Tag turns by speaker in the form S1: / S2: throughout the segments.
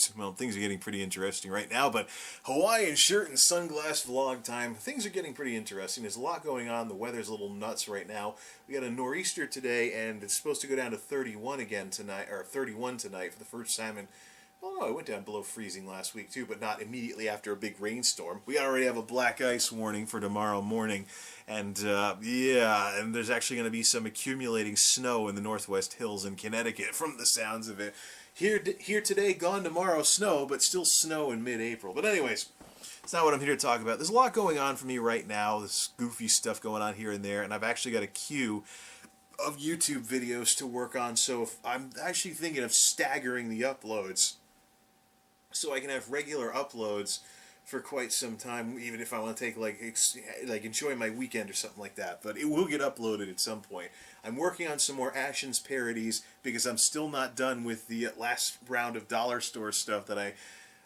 S1: folks. Well, things are getting pretty interesting right now, but Hawaiian shirt and sunglass vlog time. Things are getting pretty interesting. There's a lot going on. The weather's a little nuts right now. We got a nor'easter today, and it's supposed to go down to 31 again tonight, or 31 tonight for the first time in... Well, no, it went down below freezing last week, too, but not immediately after a big rainstorm. We already have a black ice warning for tomorrow morning, and, yeah, and there's actually going to be some accumulating snow in the Northwest Hills in Connecticut, from the sounds of it. Here today, gone tomorrow, snow, but still snow in mid-April. But anyways, it's not what I'm here to talk about. There's a lot going on for me right now, this goofy stuff going on here and there, and I've actually got a queue of YouTube videos to work on, so if I'm actually thinking of staggering the uploads so I can have regular uploads for quite some time, even if I want to take like enjoy my weekend or something like that. But it will get uploaded at some point. I'm working on some more Ashen's parodies because I'm still not done with the last round of dollar store stuff that I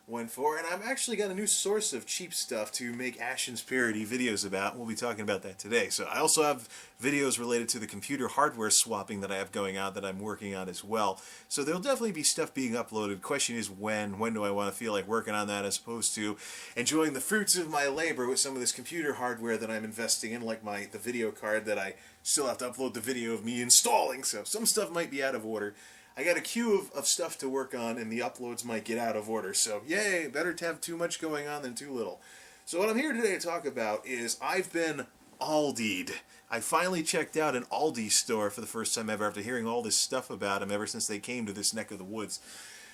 S1: went for, and I've actually got a new source of cheap stuff to make Ashen's parody videos about. We'll be talking about that today. So I also have videos related to the computer hardware swapping that I have going on that I'm working on as well. So there'll definitely be stuff being uploaded. Question is when do I want to feel like working on that as opposed to enjoying the fruits of my labor with some of this computer hardware that I'm investing in, like the video card that I still have to upload the video of me installing. So some stuff might be out of order. I got a queue of stuff to work on, and the uploads might get out of order. So, yay, better to have too much going on than too little. So what I'm here today to talk about is I've been Aldi-ed. I finally checked out an Aldi store for the first time ever after hearing all this stuff about them ever since they came to this neck of the woods.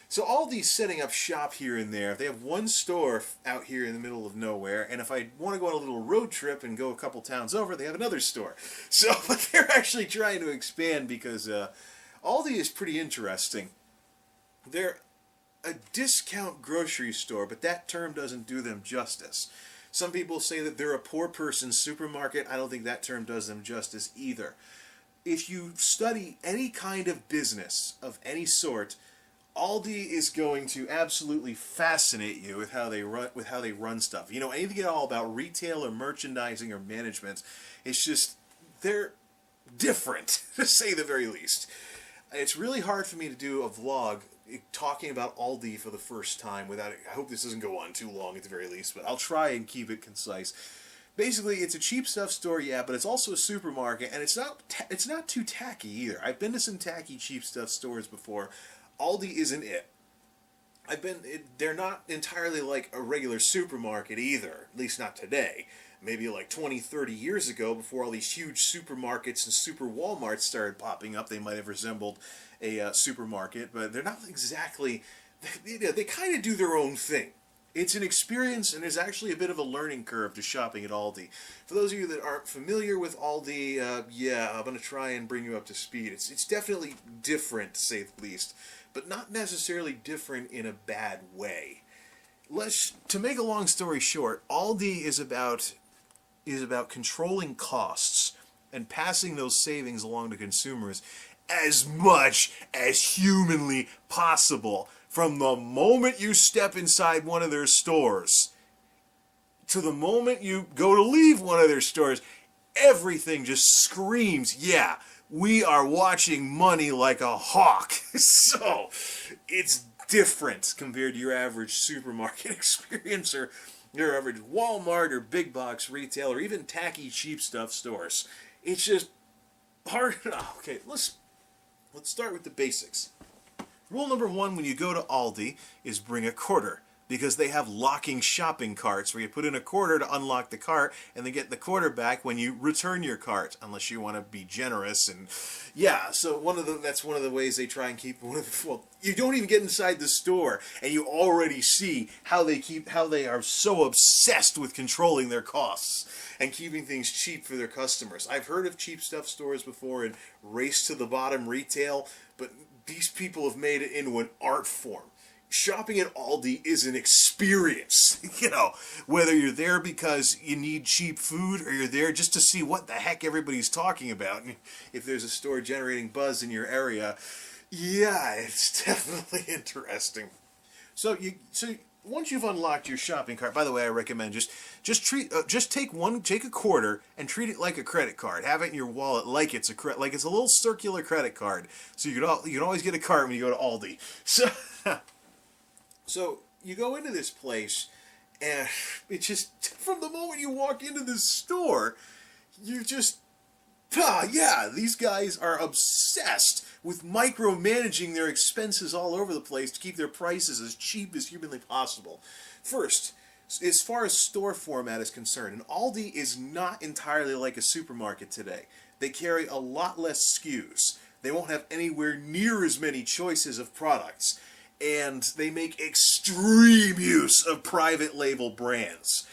S1: So Aldi's setting up shop here and there. They have one store out here in the middle of nowhere, and if I want to go on a little road trip and go a couple towns over, they have another store. So they're actually trying to expand because... Aldi is pretty interesting. They're a discount grocery store, but that term doesn't do them justice. Some people say that they're a poor person's supermarket. I don't think that term does them justice either. If you study any kind of business of any sort, Aldi is going to absolutely fascinate you with how they run stuff. You know, anything at all about retail or merchandising or management, it's just they're different, to say the very least. It's really hard for me to do a vlog talking about Aldi for the first time without it. I hope this doesn't go on too long at the very least, but I'll try and keep it concise. Basically, it's a cheap stuff store, yeah, but it's also a supermarket, and it's not too tacky either. I've been to some tacky cheap stuff stores before. Aldi isn't it. They're not entirely like a regular supermarket either, at least not today. Maybe like 20, 30 years ago, before all these huge supermarkets and super Walmarts started popping up, they might have resembled a supermarket, but they're not exactly... They kind of do their own thing. It's an experience, and there's actually a bit of a learning curve to shopping at Aldi. For those of you that aren't familiar with Aldi, yeah, I'm going to try and bring you up to speed. It's definitely different, to say the least, but not necessarily different in a bad way. To make a long story short, Aldi is about controlling costs and passing those savings along to consumers as much as humanly possible. From the moment you step inside one of their stores to the moment you go to leave one of their stores, everything just screams, yeah, we are watching money like a hawk. So, it's different compared to your average supermarket experience or your average Walmart or big box retail or even tacky cheap stuff stores. It's just hard. Okay, let's start with the basics. Rule number one when you go to Aldi is bring a quarter, because they have locking shopping carts where you put in a quarter to unlock the cart and then get the quarter back when you return your cart, unless you want to be generous. And yeah, so that's one of the ways they try and keep well, you don't even get inside the store and you already see how they are so obsessed with controlling their costs and keeping things cheap for their customers. I've heard of cheap stuff stores before and race to the bottom retail, but these people have made it into an art form. Shopping at Aldi is an experience, you know, whether you're there because you need cheap food or you're there just to see what the heck everybody's talking about. And if there's a store generating buzz in your area, yeah, it's definitely interesting. So once you've unlocked your shopping cart, by the way, I recommend just take a quarter and treat it like a credit card. Have it in your wallet like it's a little circular credit card. So you can always get a card when you go to Aldi. So So you go into this place, and it just, from the moment you walk into this store, you just, yeah, these guys are obsessed with micromanaging their expenses all over the place to keep their prices as cheap as humanly possible. First, as far as store format is concerned, an Aldi is not entirely like a supermarket today. They carry a lot less SKUs. They won't have anywhere near as many choices of products. And they make extreme use of private label brands.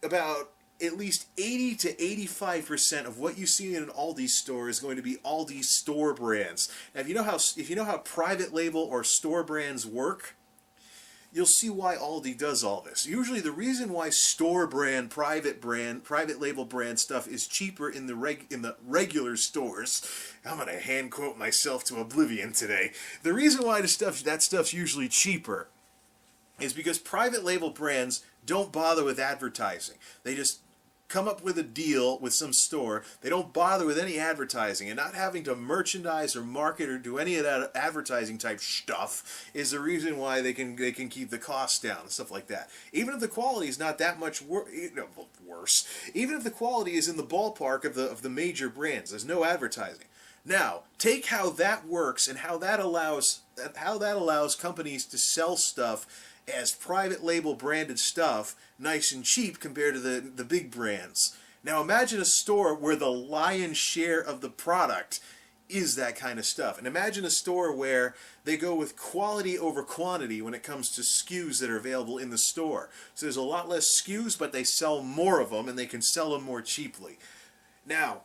S1: About at least 80 to 85% of what you see in an Aldi store is going to be Aldi store brands. Now, if you know how private label or store brands work, you'll see why Aldi does all this. Usually the reason why store brand, private label brand stuff is cheaper in the regular stores, I'm going to hand quote myself to oblivion today. The reason why that stuff's usually cheaper is because private label brands don't bother with advertising. They just come up with a deal with some store. They don't bother with any advertising, and not having to merchandise or market or do any of that advertising type stuff is the reason why they can keep the costs down and stuff like that. Even if the quality is not that much worse, even if the quality is in the ballpark of the major brands, there's no advertising. Now, take how that works and how that allows companies to sell stuff as private label branded stuff nice and cheap compared to the big brands. Now imagine a store where the lion's share of the product is that kind of stuff. And imagine a store where they go with quality over quantity when it comes to SKUs that are available in the store. So there's a lot less SKUs, but they sell more of them and they can sell them more cheaply. Now,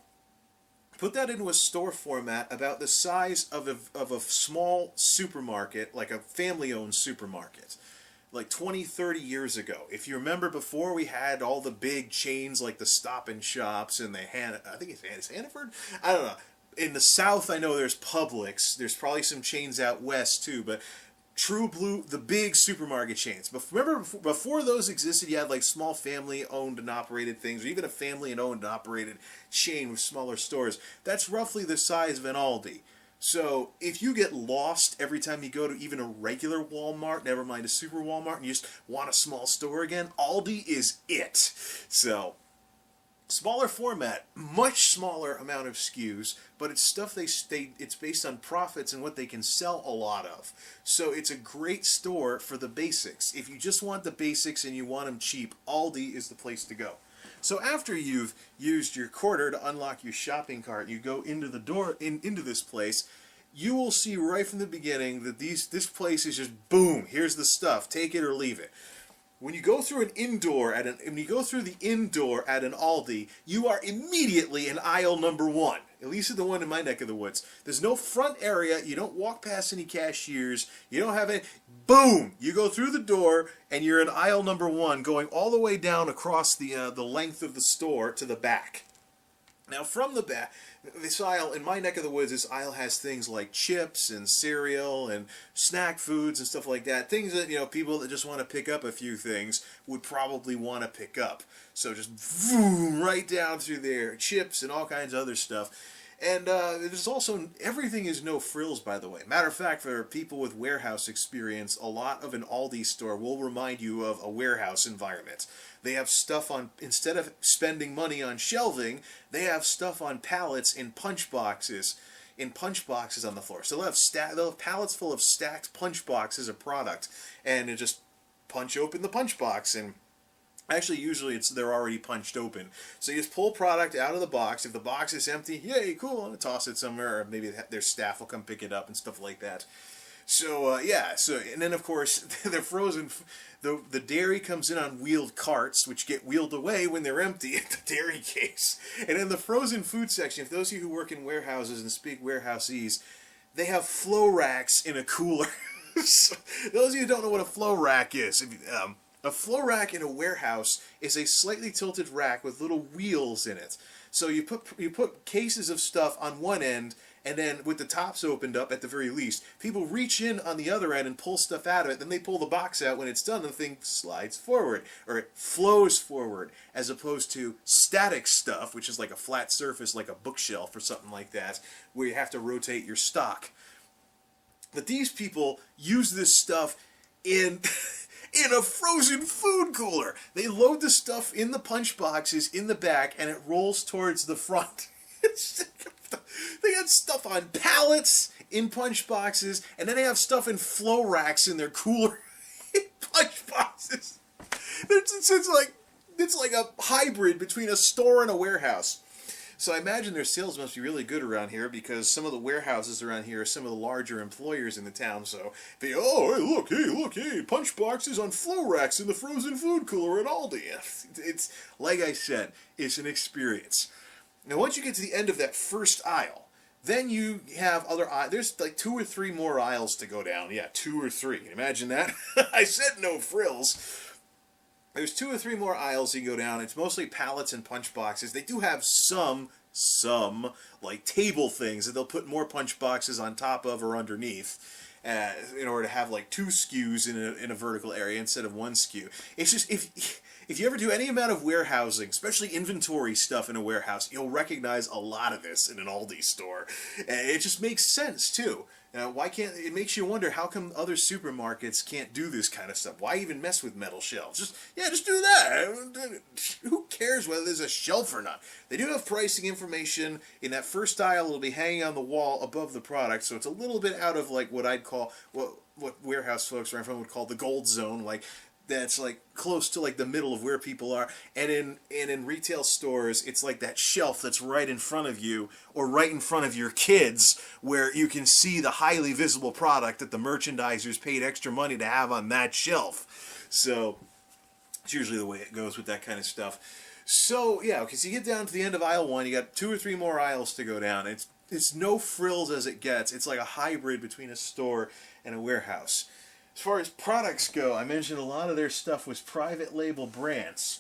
S1: put that into a store format about the size of a small supermarket, like a family-owned supermarket. Like 20, 30 years ago. If you remember, before we had all the big chains like the Stop and Shops and I think it's Hannaford? I don't know. In the South, I know there's Publix. There's probably some chains out west too, but True Blue, the big supermarket chains. But remember, before those existed, you had like small family-owned and operated things, or even a family-owned and operated chain with smaller stores. That's roughly the size of an Aldi. So if you get lost every time you go to even a regular Walmart, never mind a super Walmart, and you just want a small store again, Aldi is it. So smaller format, much smaller amount of SKUs, but it's stuff it's based on profits and what they can sell a lot of. So it's a great store for the basics. If you just want the basics and you want them cheap, Aldi is the place to go. So after you've used your quarter to unlock your shopping cart, you go into the door into this place, you will see right from the beginning that this place is just boom, here's the stuff, take it or leave it. When you go through the indoor at an Aldi, you are immediately in aisle number 1. At least in the one in my neck of the woods. There's no front area. You don't walk past any cashiers. You don't have any. Boom! You go through the door and you're in aisle number 1, going all the way down across the length of the store to the back. Now, from the back, this aisle, in my neck of the woods, this aisle has things like chips and cereal and snack foods and stuff like that. Things that, people that just want to pick up a few things would probably want to pick up. So just boom, right down through there. Chips and all kinds of other stuff. And there's also, everything is no frills, by the way. Matter of fact, for people with warehouse experience, a lot of an Aldi store will remind you of a warehouse environment. They have stuff on, instead of spending money on shelving, they have stuff on pallets in punch boxes on the floor. So they'll have pallets full of stacked punch boxes of product, and it just punch open the punch box, and actually, usually they're already punched open. So you just pull product out of the box. If the box is empty, yay, cool, and toss it somewhere, or maybe their staff will come pick it up and stuff like that. So, and then, of course, they're frozen. The dairy comes in on wheeled carts, which get wheeled away when they're empty at the dairy case. And in the frozen food section, if those of you who work in warehouses and speak warehousese, they have flow racks in a cooler. So, those of you who don't know what a flow rack is, a flow rack in a warehouse is a slightly tilted rack with little wheels in it. So you put cases of stuff on one end, and then with the tops opened up at the very least, people reach in on the other end and pull stuff out of it. Then they pull the box out. When it's done, the thing slides forward, or it flows forward, as opposed to static stuff, which is like a flat surface, like a bookshelf or something like that, where you have to rotate your stock. But these people use this stuff in in a frozen food cooler. They load the stuff in the punch boxes in the back, and it rolls towards the front. They got stuff on pallets in punch boxes, and then they have stuff in flow racks in their cooler in punch boxes. It's like a hybrid between a store and a warehouse. So I imagine their sales must be really good around here, because some of the warehouses around here are some of the larger employers in the town. So they, oh, hey, punch boxes on flow racks in the frozen food cooler at Aldi. It's, like I said, it's an experience. Now, once you get to the end of that first aisle, then you have other aisles. There's like 2 or 3 more aisles to go down. Yeah, 2 or 3. Can you imagine that? I said no frills. There's 2 or 3 more aisles you go down. It's mostly pallets and punch boxes. They do have some like table things that they'll put more punch boxes on top of or underneath, in order to have like 2 SKUs in a vertical area instead of 1 SKU. It's just, if you ever do any amount of warehousing, especially inventory stuff in a warehouse, you'll recognize a lot of this in an Aldi store. And it just makes sense too. Why can't it makes you wonder, how come other supermarkets can't do this kind of stuff? Why even mess with metal shelves? Just do that. Who cares whether there's a shelf or not? They do have pricing information in that first aisle. It'll be hanging on the wall above the product, so it's a little bit out of like what I'd call what warehouse folks where I'm from would call the gold zone, like that's like close to like the middle of where people are. And in retail stores, it's like that shelf that's right in front of you or right in front of your kids, where you can see the highly visible product that the merchandisers paid extra money to have on that shelf. So it's usually the way it goes with that kind of stuff. So yeah, okay, so you get down to the end of aisle 1, you got 2 or 3 more aisles to go down. It's no frills as it gets. It's like a hybrid between a store and a warehouse. As far as products go, I mentioned a lot of their stuff was private label brands.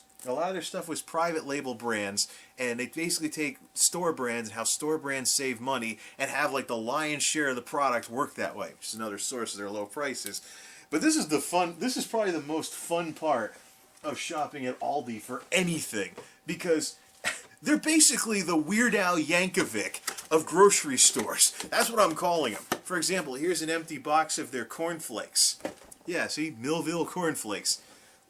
S1: And they basically take store brands and how store brands save money and have like the lion's share of the product work that way, which is another source of their low prices. But this is probably the most fun part of shopping at Aldi for anything, because they're basically the Weird Al Yankovic of grocery stores. That's what I'm calling them. For example, here's an empty box of their cornflakes. Yeah, see? Millville cornflakes.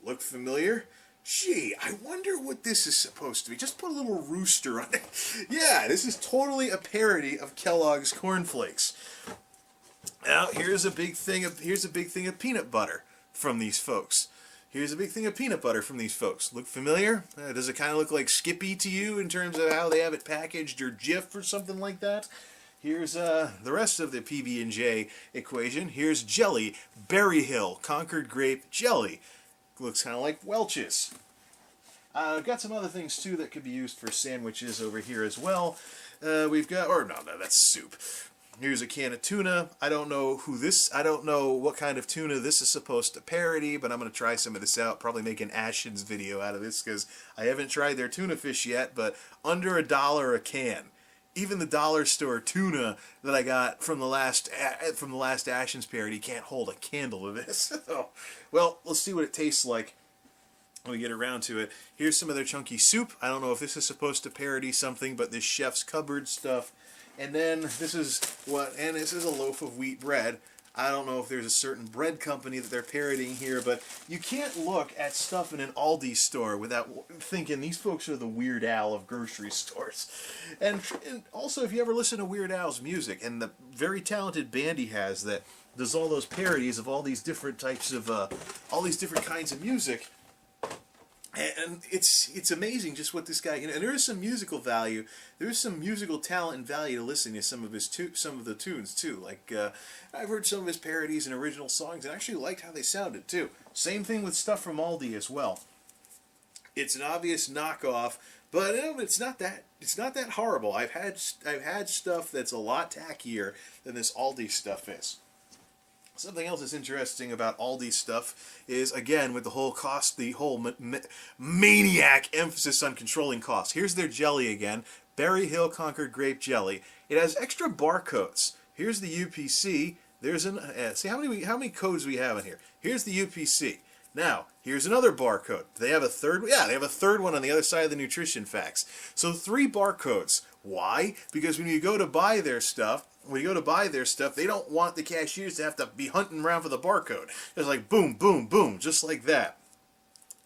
S1: Look familiar? Gee, I wonder what this is supposed to be. Just put a little rooster on it. Yeah, this is totally a parody of Kellogg's cornflakes. Now, here's a big thing of peanut butter from these folks. Look familiar? Does it kind of look like Skippy to you in terms of how they have it packaged, or Jif or something like that? Here's the rest of the PB&J equation. Here's jelly, Berry Hill, Concord Grape Jelly. Looks kind of like Welch's. I've got some other things too that could be used for sandwiches over here as well. We've got, that's soup. Here's a can of tuna. I don't know what kind of tuna this is supposed to parody, but I'm going to try some of this out. Probably make an Ashens video out of this, because I haven't tried their tuna fish yet, but under $1 a can. Even the dollar store tuna that I got from the last Ashens parody can't hold a candle to this. So, well, let's see what it tastes like when we get around to it. Here's some of their chunky soup. I don't know if this is supposed to parody something, but this chef's cupboard stuff. And then this is a loaf of wheat bread. I don't know if there's a certain bread company that they're parodying here, but you can't look at stuff in an Aldi store without thinking these folks are the Weird Al of grocery stores. And also, if you ever listen to Weird Al's music, and the very talented band he has that does all those parodies of all these different types of, all these different kinds of music, and it's amazing just what this guy can. And there is some musical value. There is some musical talent and value to listening to some of the tunes too. Like I've heard some of his parodies and original songs, and I actually liked how they sounded too. Same thing with stuff from Aldi as well. It's an obvious knockoff, but it's not that horrible. I've had stuff that's a lot tackier than this Aldi stuff is. Something else that's interesting about Aldi stuff is, again, with the whole cost, the whole maniac emphasis on controlling costs. Here's their jelly again, Berry Hill Concord Grape Jelly. It has extra barcodes. Here's the UPC. There's see how many codes we have in here. Here's the UPC. Now, here's another barcode. They have a third. Yeah, they have a third one on the other side of the nutrition facts. So 3 barcodes. Why? Because when you go to buy their stuff, they don't want the cashiers to have to be hunting around for the barcode. It's like boom, boom, boom, just like that.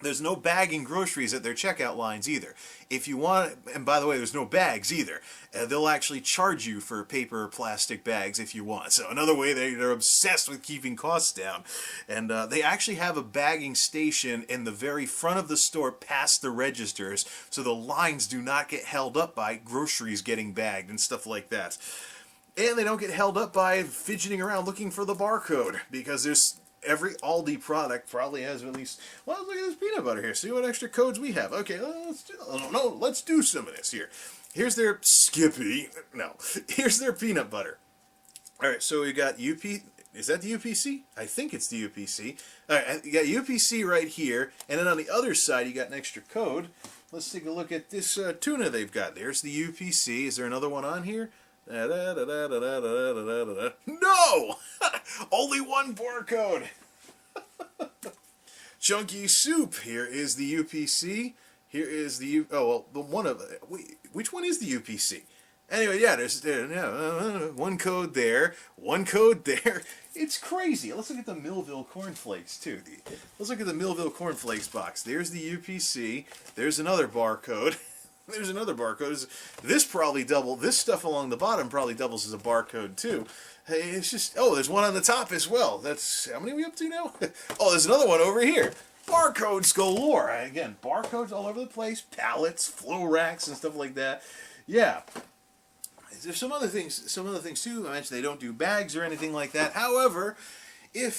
S1: There's no bagging groceries at their checkout lines either. If you want, and by the way, there's no bags either. They'll actually charge you for paper or plastic bags if you want. So another way, they're obsessed with keeping costs down. And they actually have a bagging station in the very front of the store past the registers, so the lines do not get held up by groceries getting bagged and stuff like that. And they don't get held up by fidgeting around looking for the barcode, because every Aldi product probably has at least, well, look at this peanut butter here. See what extra codes we have. Okay, let's do some of this here. Here's their Skippy. No, here's their peanut butter. All right, so we got UP. Is that the UPC? I think it's the UPC. All right, you got UPC right here, and then on the other side you got an extra code. Let's take a look at this tuna they've got. There's the UPC. Is there another one on here? No! Only one barcode. Chunky soup. Here is the UPC. Here is the which one is the UPC? Anyway, yeah, there's one code there, one code there. It's crazy. Let's look at the Millville cornflakes too. Let's look at the Millville cornflakes box. There's the UPC. There's another barcode. There's another barcode. This stuff along the bottom probably doubles as a barcode too. Hey, it's just, there's one on the top as well. That's, how many are we up to now? Oh, there's another one over here. Barcodes galore. Again, barcodes all over the place. Pallets, flow racks, and stuff like that. Yeah. There's some other things too. I mentioned they don't do bags or anything like that. However, you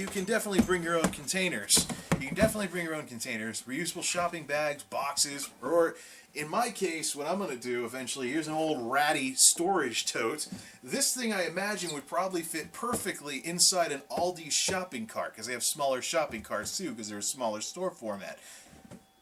S1: can definitely bring your own containers. You can definitely bring your own containers, reusable shopping bags, boxes, or in my case, what I'm going to do eventually, here's an old ratty storage tote. This thing I imagine would probably fit perfectly inside an Aldi shopping cart, because they have smaller shopping carts too, because they're a smaller store format.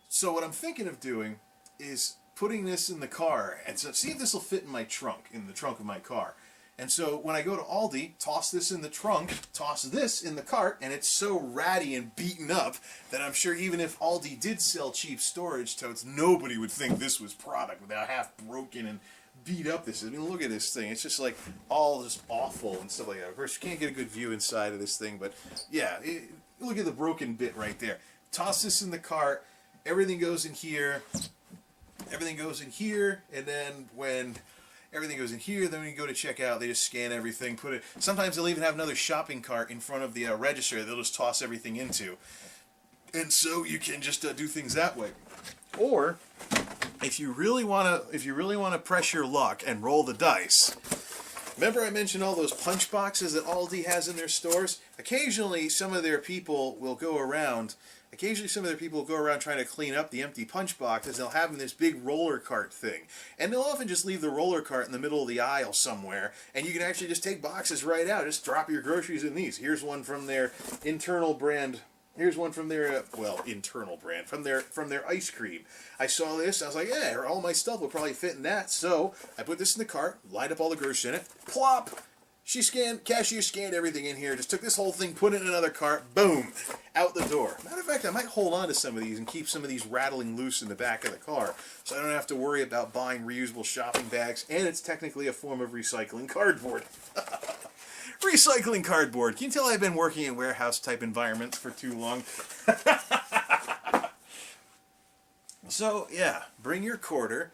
S1: So what I'm thinking of doing is putting this in the car, and so see if this will fit in the trunk of my car. And so when I go to Aldi, toss this in the trunk, toss this in the cart, and it's so ratty and beaten up that I'm sure even if Aldi did sell cheap storage totes, nobody would think this was product without half broken and beat up. I mean, look at this thing. It's just like all just awful and stuff like that. Of course, you can't get a good view inside of this thing, but yeah, look at the broken bit right there. Toss this in the cart. Everything goes in here. Everything goes in here, and then when everything goes in here, then when you go to check out, they just scan everything, put it. Sometimes they'll even have another shopping cart in front of the register they'll just toss everything into. And so you can just do things that way. Or if you really want to press your luck and roll the dice, remember I mentioned all those punch boxes that Aldi has in their stores? Occasionally some of their people will go around trying to clean up the empty punch boxes. They'll have them in this big roller cart thing. And they'll often just leave the roller cart in the middle of the aisle somewhere, and you can actually just take boxes right out. Just drop your groceries in these. Here's one from their internal brand. Here's one from their, internal brand, from their ice cream. I saw this, I was like, yeah, all my stuff will probably fit in that. So I put this in the cart, lined up all the groceries in it, plop. Cashier scanned everything in here, just took this whole thing, put it in another cart, boom, out the door. Matter of fact, I might hold on to some of these and keep some of these rattling loose in the back of the car, so I don't have to worry about buying reusable shopping bags, and it's technically a form of recycling cardboard. Recycling cardboard. Can you tell I've been working in warehouse-type environments for too long? So, yeah, bring your quarter.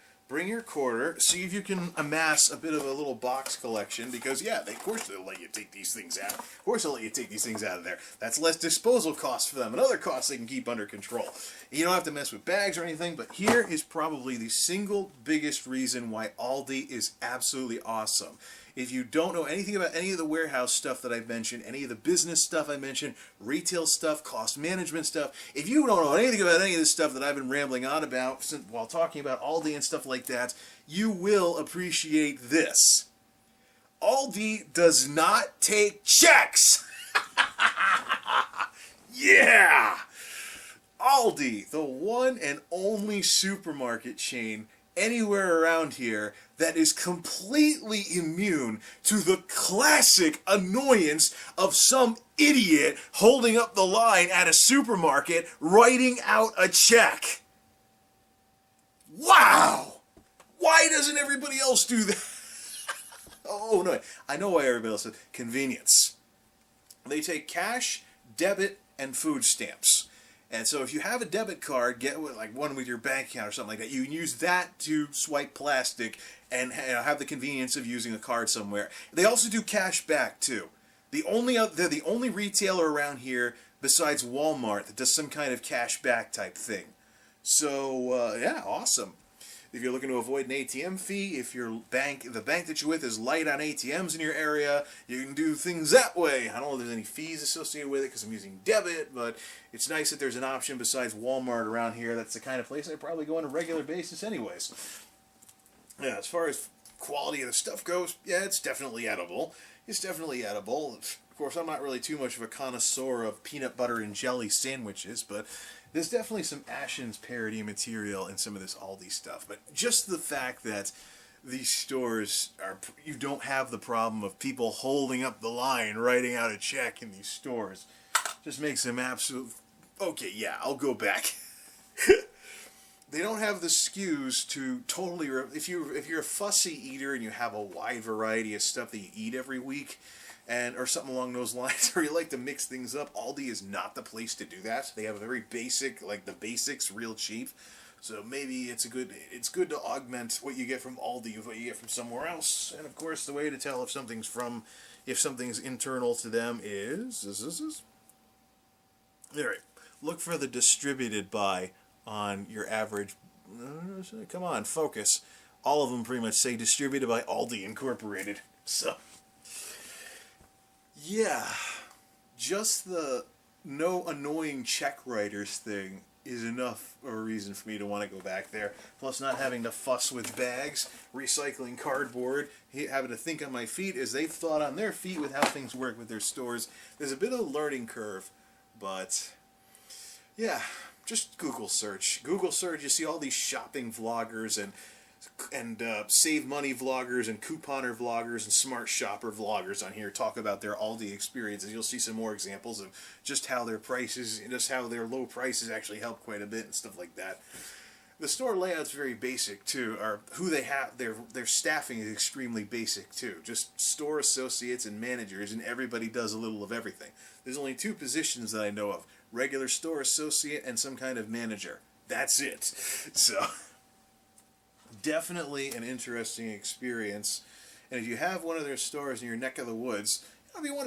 S1: See if you can amass a bit of a little box collection, because, yeah, of course they'll let you take these things out. Of course they'll let you take these things out of there. That's less disposal costs for them and other costs they can keep under control. You don't have to mess with bags or anything, but here is probably the single biggest reason why Aldi is absolutely awesome. If you don't know anything about any of the warehouse stuff that I've mentioned, any of the business stuff I mentioned, retail stuff, cost management stuff, if you don't know anything about any of this stuff that I've been rambling on about while talking about Aldi and stuff like that, you will appreciate this. Aldi does not take checks! Yeah! Aldi, the one and only supermarket chain anywhere around here that is completely immune to the classic annoyance of some idiot holding up the line at a supermarket writing out a check. Wow! Why doesn't everybody else do that? Oh, no. I know why everybody else does. Convenience. They take cash, debit, and food stamps. And so if you have a debit card, get like one with your bank account or something like that. You can use that to swipe plastic and have the convenience of using a card somewhere. They also do cash back too. They're the only retailer around here besides Walmart that does some kind of cash back type thing. So yeah, awesome. If you're looking to avoid an ATM fee, if the bank that you're with is light on ATMs in your area, you can do things that way. I don't know if there's any fees associated with it because I'm using debit, but it's nice that there's an option besides Walmart around here. That's the kind of place I probably go on a regular basis anyways. Yeah, as far as quality of the stuff goes, yeah, it's definitely edible. It's definitely edible. Of course, I'm not really too much of a connoisseur of peanut butter and jelly sandwiches, but there's definitely some Ashens parody material in some of this Aldi stuff. But just the fact that these stores you don't have the problem of people holding up the line, writing out a check in these stores, just makes them absolute. Okay, yeah, I'll go back. They don't have the SKUs to totally. If you're a fussy eater and you have a wide variety of stuff that you eat every week, or something along those lines, or you like to mix things up, Aldi is not the place to do that. They have a very basic, like the basics, real cheap. So maybe it's good to augment what you get from Aldi with what you get from somewhere else. And of course, the way to tell if something's internal to them is. All right, look for the distributed by on your average. Come on, focus. All of them pretty much say distributed by Aldi Incorporated. So. Yeah, just the no annoying check writers thing is enough of a reason for me to want to go back there. Plus not having to fuss with bags, recycling cardboard, having to think on my feet as they've thought on their feet with how things work with their stores. There's a bit of a learning curve, but yeah, just Google search. Google search, you see all these shopping vloggers and save money vloggers and couponer vloggers and smart shopper vloggers on here talk about their Aldi experiences. You'll see some more examples of just how their prices, just how their low prices actually help quite a bit and stuff like that. The store layout's very basic too, or who they have, their staffing is extremely basic too. Just store associates and managers, and everybody does a little of everything. There's only 2 positions that I know of: regular store associate and some kind of manager. That's it. So definitely an interesting experience. And if you have one of their stores in your neck of the woods, if you want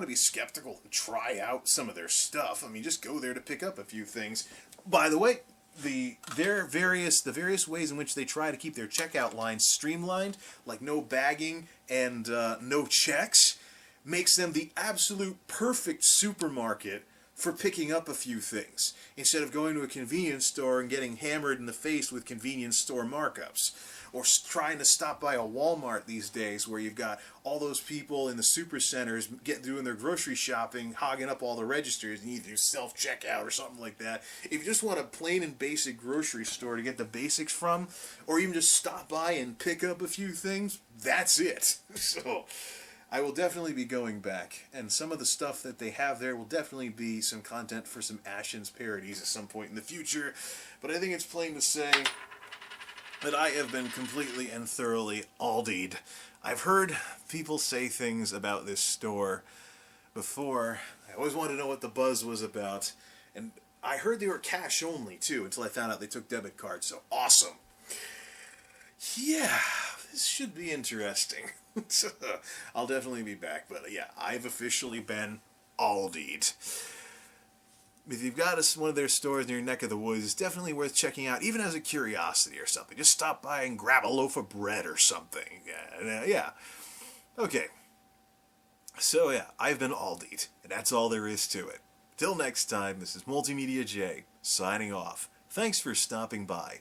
S1: to be skeptical and try out some of their stuff, I mean, just go there to pick up a few things. By the way, the various ways in which they try to keep their checkout lines streamlined, like no bagging and no checks, makes them the absolute perfect supermarket for picking up a few things, instead of going to a convenience store and getting hammered in the face with convenience store markups, or trying to stop by a Walmart these days where you've got all those people in the super centers doing their grocery shopping, hogging up all the registers, and you need to do self-checkout or something like that. If you just want a plain and basic grocery store to get the basics from, or even just stop by and pick up a few things, that's it. So I will definitely be going back, and some of the stuff that they have there will definitely be some content for some Ashens parodies at some point in the future. But I think it's plain to say that I have been completely and thoroughly Aldi'd. I've heard people say things about this store before. I always wanted to know what the buzz was about, and I heard they were cash only too until I found out they took debit cards. So awesome. Yeah, this should be interesting. I'll definitely be back, but yeah, I've officially been Aldi'd. If you've got one of their stores in your neck of the woods, it's definitely worth checking out, even as a curiosity or something. Just stop by and grab a loaf of bread or something. Yeah. Okay. So yeah, I've been Aldi'd, and that's all there is to it. Till next time, this is MultimediaJay, signing off. Thanks for stopping by.